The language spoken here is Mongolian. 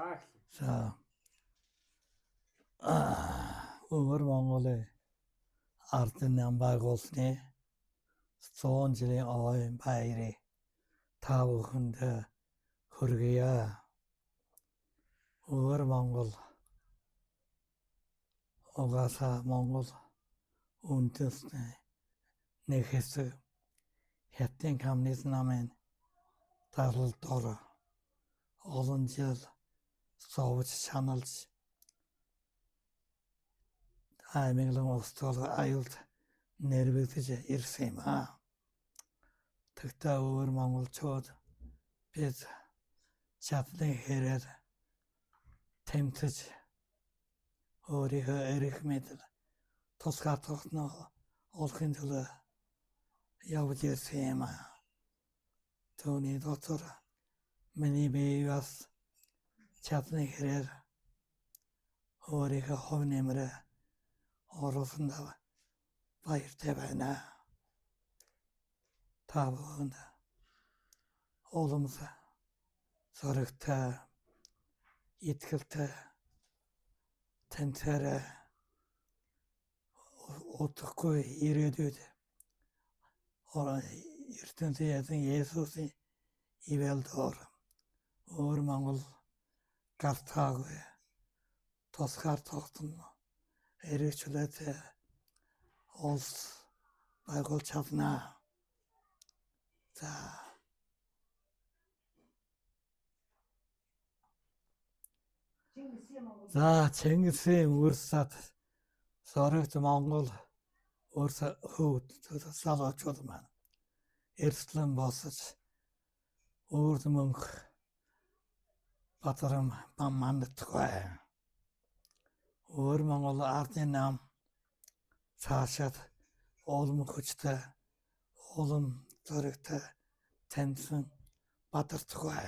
За. Өвөр Монголын ардын нам байгуулсны 100 жилийн ой баярыг та бүхэнд хүргье. Өвөр Монгол угаасаа Монгол үндэстний нэг хэсэг хятадын коммунист намын дарал дор олон жил совж шаналж аймаглан устгал аюулд нэрвэгдэж ирсэн юм аа. Тэгтээ өвөр монголчууд бид чадлын хэрээр тэмцэж өөрийнхөө эрх мэдэл тусгаар тогтноо олохын төлөө явж ирсэн юм аа. Түүний дотор миний бие бас чадлын хэрээр өөрийнхөө хувь нэмрээ оруулсанд баяртай байна. Та бүхэнд уламжлал зоригтой, итгэлтэй тэнцээрээ удахгүй ирээдүйд ертөнцийн Есүсийн ивэл дор өвөр Монгол гартаагүй тусгаар тогтно эрхчлээтэй улс байгуулж чадна. За Чингисийн үрсад сорогч Монгол өрс хөвд залуучууд маань эрслэн босож үрд мөнх Батарам мандатгүй. Өвөр Монгол ардын нам цаашаад улам хүчтэй улам зоригтой таньсан бадарцгүй.